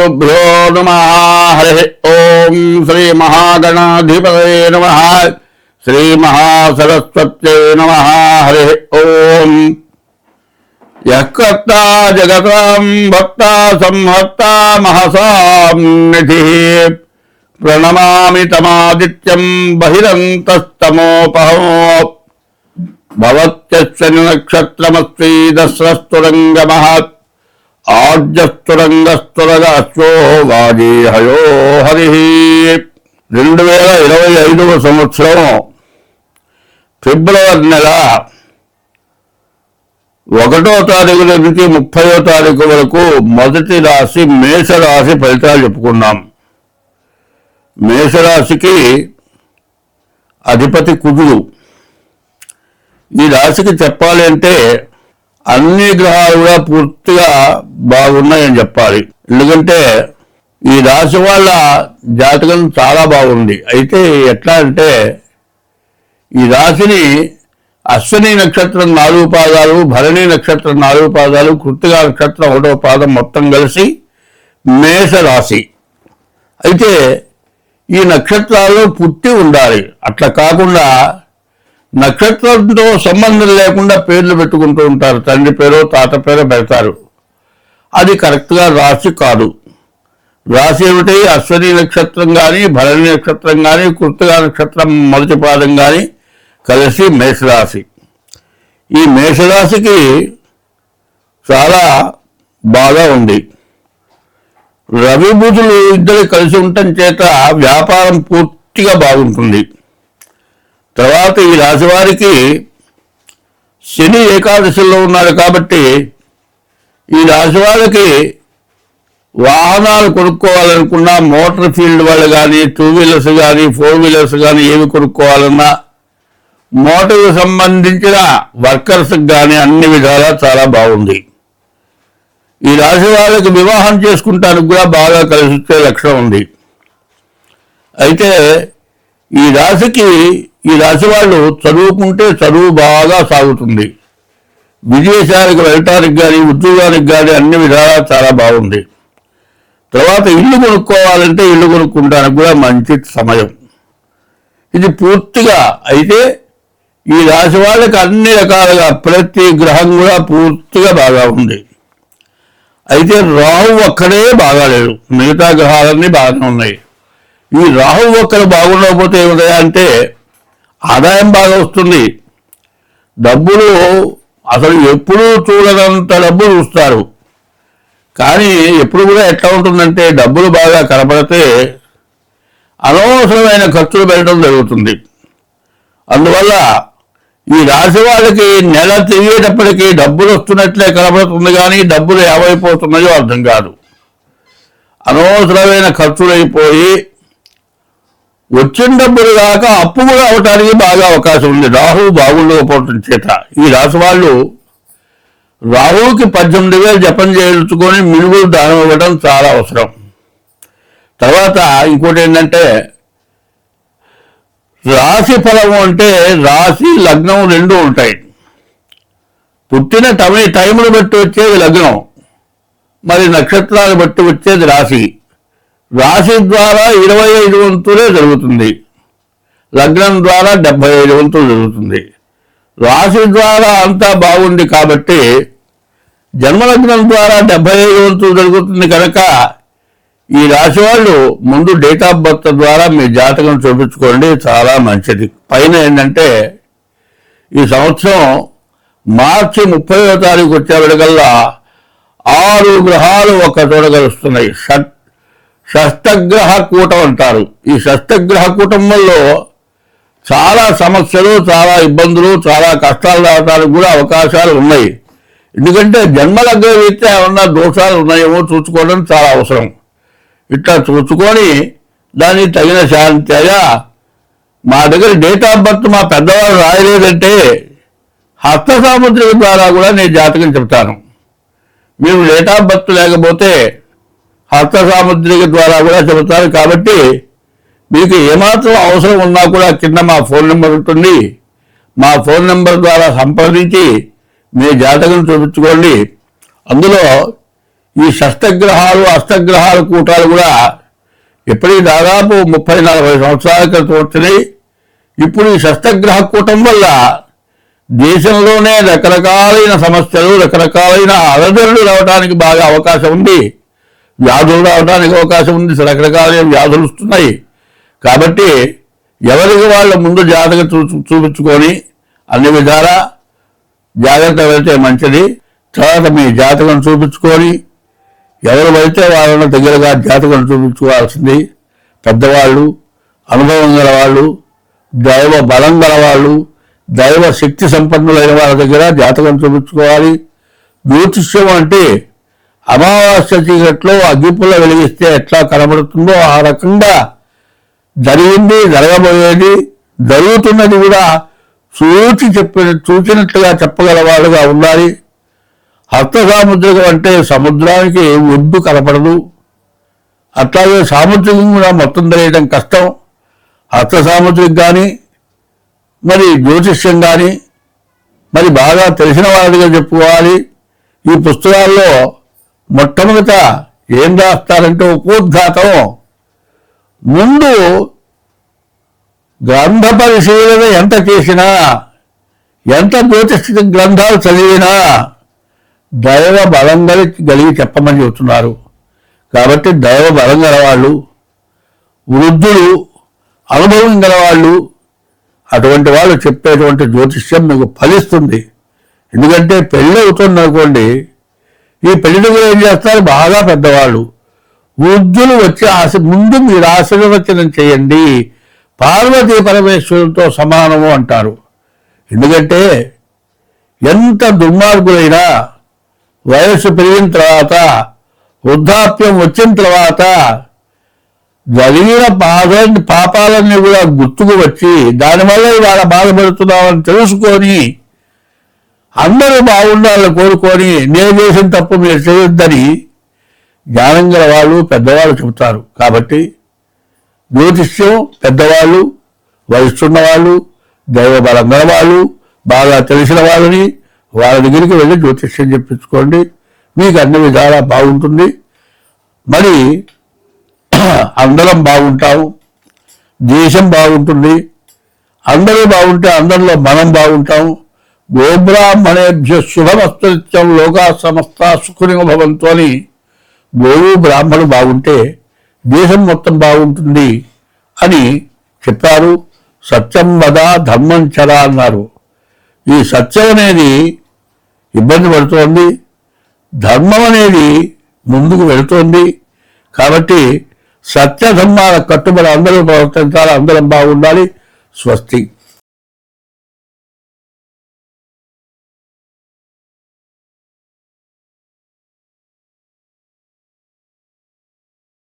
శ్రీగురుభ్యో నమః. హరి ఓం. శ్రీ మహాగణాధిపతయే నమః. శ్రీ మహాసరస్వత్యై నమః. హరి ఓం. యః కర్తా జగతాం భక్తా సంహర్తా మహసాం నిధిః ప్రణమామి తమాదిత్యం బహిరంతస్తమోపహం భవత్యస్య నక్షత్రమస్తి దస్రస్తురంగమః ఆర్జస్తురంగస్తురగాశ్వో వాజీహయో హరి. 2025వ సంవత్సరం ఫిబ్రవరి నెల 1వ తారీఖు నుంచి 30వ తారీఖు వరకు మొదటి రాశి మేషరాశి ఫలితాలు చెప్పుకున్నాం. మేషరాశికి అధిపతి కుజుడు. ఈ రాశికి చెప్పాలి అంటే అన్ని గ్రహాలు కూడా పూర్తిగా బాగున్నాయని చెప్పాలి. ఎందుకంటే ఈ రాశి వాళ్ళ జాతకం చాలా బాగుంది. అయితే ఎట్లా అంటే ఈ రాశిని అశ్విని నక్షత్రం 4 పాదాలు, భరణి నక్షత్రం 4 పాదాలు, కృత్తిక నక్షత్రం 1వ పాదం మొత్తం కలిసి మేషరాశి. అయితే ఈ నక్షత్రాల్లో పుట్టి ఉండాలి. అట్లా కాకుండా నక్షత్రంతో సంబంధం లేకుండా పేర్లు పెట్టుకుంటూ ఉంటారు. తండ్రి పేరు తాత పేరు పెడతారు. అది కరెక్ట్గా రాశి కాదు. రాశి ఏమిటి? అశ్విని నక్షత్రం కానీ, భరణి నక్షత్రం కానీ, కృత్తిక నక్షత్రం మొదటి పాదం కానీ కలిసి మేషరాశి. ఈ మేషరాశికి చాలా బాగా ఉంది. రవి బుధులు ఇద్దరు కలిసి ఉండటం చేత వ్యాపారం పూర్తిగా బాగుంటుంది. తర్వాత ఈ రాశి వారికి శని ఏకాదశిలో ఉన్నాడు కాబట్టి ఈ రాశి వాళ్ళకి వాహనాలు కొనుక్కోవాలనుకున్నా, మోటార్ ఫీల్డ్ వాళ్ళు కానీ, 2 వీలర్స్ కానీ, 4 వీలర్స్ కానీ ఏవి కొనుక్కోవాలన్నా, మోటార్కు సంబంధించిన వర్కర్స్కి కానీ అన్ని విధాలా చాలా బాగుంది. ఈ రాశి వాళ్ళకి వివాహం చేసుకుంటానికి కూడా బాగా కలిసి వచ్చే లక్షణం ఉంది. అయితే ఈ రాశికి ఈ రాశి వాళ్ళు చదువుకుంటే చదువు బాగా సాగుతుంది. విదేశాలకు వెళ్ళటానికి కానీ, ఉద్యోగానికి కానీ అన్ని విధాలా చాలా బాగుంది. తర్వాత ఇల్లు కొనుక్కోవాలంటే ఇల్లు కొనుక్కుంటానికి కూడా మంచి సమయం ఇది పూర్తిగా. అయితే ఈ రాశి వాళ్ళకి అన్ని రకాలుగా ప్రతి గ్రహం కూడా పూర్తిగా బాగా ఉంది. అయితే రాహు ఒక్కడే బాగాలేదు, మిగతా గ్రహాలన్నీ బాగానే ఉన్నాయి. ఈ రాహు ఒక్కడు బాగుండకపోతే ఏమిటా అంటే ఆదాయం బాగా వస్తుంది. డబ్బులు అసలు ఎప్పుడూ చూడనంత డబ్బులు చూస్తారు. కానీ ఎప్పుడు కూడా ఎట్లా ఉంటుందంటే డబ్బులు బాగా కనపడితే అనవసరమైన ఖర్చులు పెట్టడం జరుగుతుంది. అందువల్ల ఈ రాశి వాళ్ళకి నెల తిరిగేటప్పటికీ డబ్బులు వస్తున్నట్లే కనబడుతుంది, కానీ డబ్బులు ఏమైపోతున్నాయో అర్థం కాదు. అనవసరమైన ఖర్చులు అయిపోయి వచ్చిన డబ్బులు కాక అప్పు కూడా అవటానికి బాగా అవకాశం ఉంది. రాహువు బాగుండకపోవటం చేత ఈ రాశి వాళ్ళు రాహువుకి 18,000 జపం చేయించుకొని మినుగులు దానం ఇవ్వడం చాలా అవసరం. తర్వాత ఇంకోటి ఏంటంటే రాశి ఫలము అంటే రాశి లగ్నం 2 ఉంటాయి. పుట్టిన టైమును బట్టి వచ్చేది లగ్నం, మరి నక్షత్రాలు బట్టి వచ్చేది రాశి. రాశి ద్వారా 25 వంతులే జరుగుతుంది, లగ్నం ద్వారా 75 వంతులు జరుగుతుంది. రాశి ద్వారా అంతా బాగుంది కాబట్టి జన్మలగ్నం ద్వారా 75 వంతులు జరుగుతుంది. కనుక ఈ రాశి వాళ్ళు ముందు డేట్ ఆఫ్ బర్త్ ద్వారా మీ జాతకం చూపించుకోండి, చాలా మంచిది. పైన ఏంటంటే ఈ సంవత్సరం మార్చి 30వ తారీఖు వచ్చేవాడికల్లా 6 గ్రహాలు ఒక చోట కలుస్తున్నాయి. షష్టగ్రహ కూటం అంటారు. ఈ షష్టగ్రహ కూటంలో చాలా సమస్యలు, చాలా ఇబ్బందులు, చాలా కష్టాలు రావడానికి కూడా అవకాశాలు ఉన్నాయి. ఎందుకంటే జన్మలగ్న రీత్యా ఏమన్నా దోషాలు ఉన్నాయేమో చూసుకోవడం చాలా అవసరం. ఇట్లా చూసుకొని దానికి తగిన శాంతిగా మా దగ్గర డేట్ ఆఫ్ బర్త్ మా పెద్దవాళ్ళు రాయలేదంటే హస్త సాముద్రిక ద్వారా కూడా నేను జాతకం చెప్తాను. మీరు డేట్ ఆఫ్ బర్త్ లేకపోతే హస్త సాముద్రిక ద్వారా కూడా చెబుతారు. కాబట్టి మీకు ఏమాత్రం అవసరం ఉన్నా కూడా కింద మా ఫోన్ నెంబర్ ఉంటుంది. మా ఫోన్ నెంబర్ ద్వారా సంప్రదించి మీ జాతకం చూపించుకోండి. అందులో ఈ షష్టగ్రహాలు అష్టగ్రహాల కూటాలు కూడా ఎప్పటికీ దాదాపు 30-40 సంవత్సరాల క్రితం వచ్చినాయి. ఇప్పుడు ఈ షష్టగ్రహ కూటం వల్ల దేశంలోనే రకరకాలైన సమస్యలు, రకరకాలైన అలజడులు రావడానికి బాగా అవకాశం ఉంది. వ్యాధులు రావడానికి అవకాశం ఉంది. రకరకాలైన వ్యాధులు వస్తున్నాయి. కాబట్టి ఎవరికి వాళ్ళ ముందు జాతకం చూపించుకొని అన్ని విధాలా జాగ్రత్త వెళ్తే మంచిది. తర్వాత మీ జాతకం చూపించుకొని ఎవరు వెళ్తే వాళ్ళని దగ్గరగా జాతకం చూపించుకోవాల్సింది. పెద్దవాళ్ళు, అనుభవం గల వాళ్ళు, దైవ బలం గల వాళ్ళు, దైవ శక్తి సంపన్నులైన వాళ్ళ దగ్గర జాతకం చూపించుకోవాలి. జ్యోతిష్యం అంటే అమావాస్య చీకట్లో అగ్గిపుల్ల వెలిగిస్తే ఎట్లా కనబడుతుందో ఆ రకంగా జరిగింది, జరగబోయేది, జరుగుతున్నది కూడా చూచినట్లుగా చెప్పగల వాళ్ళుగా ఉండాలి. హస్త సాముద్రికం అంటే సముద్రానికి ఒడ్డు కనపడదు. అట్లాగే సాముద్రికం కూడా మొత్తం తెలియడం కష్టం. హస్త సాముద్రికం కానీ మరి జ్యోతిష్యం కానీ మరి బాగా తెలిసిన వాళ్ళగా చెప్పుకోవాలి. ఈ పుస్తకాల్లో మొట్టమొదట ఏం రాస్తారంటే ఉపోద్ఘాతం ముందు గ్రంథ పరిశీలన ఎంత చేసినా, ఎంత జ్యోతిష గ్రంథాలు చదివినా దైవ బలం కలిగి చెప్పమని చెబుతున్నారు. కాబట్టి దైవ బలం గలవాళ్ళు, వృద్ధులు, అనుభవం గలవాళ్ళు, అటువంటి వాళ్ళు చెప్పేటువంటి జ్యోతిష్యం మీకు ఫలిస్తుంది. ఎందుకంటే పెళ్ళి అవుతుంది అనుకోండి, ఈ పెళ్లి దగ్గర ఏం చేస్తారు బాగా పెద్దవాళ్ళు, వృద్ధులు వచ్చి ముందు మీరు ఆశీర్వచనం చేయండి, పార్వతీ పరమేశ్వరులతో సమానము అంటారు. ఎందుకంటే ఎంత దుర్మార్గులైనా వయస్సు పెరిగిన తర్వాత, వృద్ధాప్యం వచ్చిన తర్వాత జరిగిన పాపాలన్నీ కూడా గుర్తుకు వచ్చి దానివల్ల ఇవాళ బాధపడుతున్నామని తెలుసుకొని అందరూ బాగుండాలని కోరుకొని నేను చేసిన తప్పు మీరు చేయొద్దని జ్ఞానం గల వాళ్ళు, పెద్దవాళ్ళు చెబుతారు. కాబట్టి జ్యోతిష్యం పెద్దవాళ్ళు, వయసున్న వాళ్ళు, దైవ బలం గల వాళ్ళు, బాగా తెలిసిన వాళ్ళని వాళ్ళ దగ్గరికి వెళ్ళి జ్యోతిష్యం చెప్పించుకోండి. మీకు అన్ని విధాలా బాగుంటుంది. మరి అందరం బాగుంటాము, దేశం బాగుంటుంది. అందరూ బాగుంటే అందరిలో మనం బాగుంటాము. గోబ్రాహ్మణేభ్య శుభమస్తు నిత్యం లోకా సమస్త సుఖినో భవంతు అని గోవు బ్రాహ్మణులు బాగుంటే దేశం మొత్తం బాగుంటుంది అని చెప్పారు. సత్యం వద ధర్మం చర అన్నారు. ఈ సత్యం అనేది ఇబ్బంది పడుతోంది, ధర్మం అనేది ముందుకు వెళుతోంది. కాబట్టి సత్య ధర్మాల కట్టుబడి అందరూ ప్రవర్తించాలి, అందరం బాగుండాలి. స్వస్తి.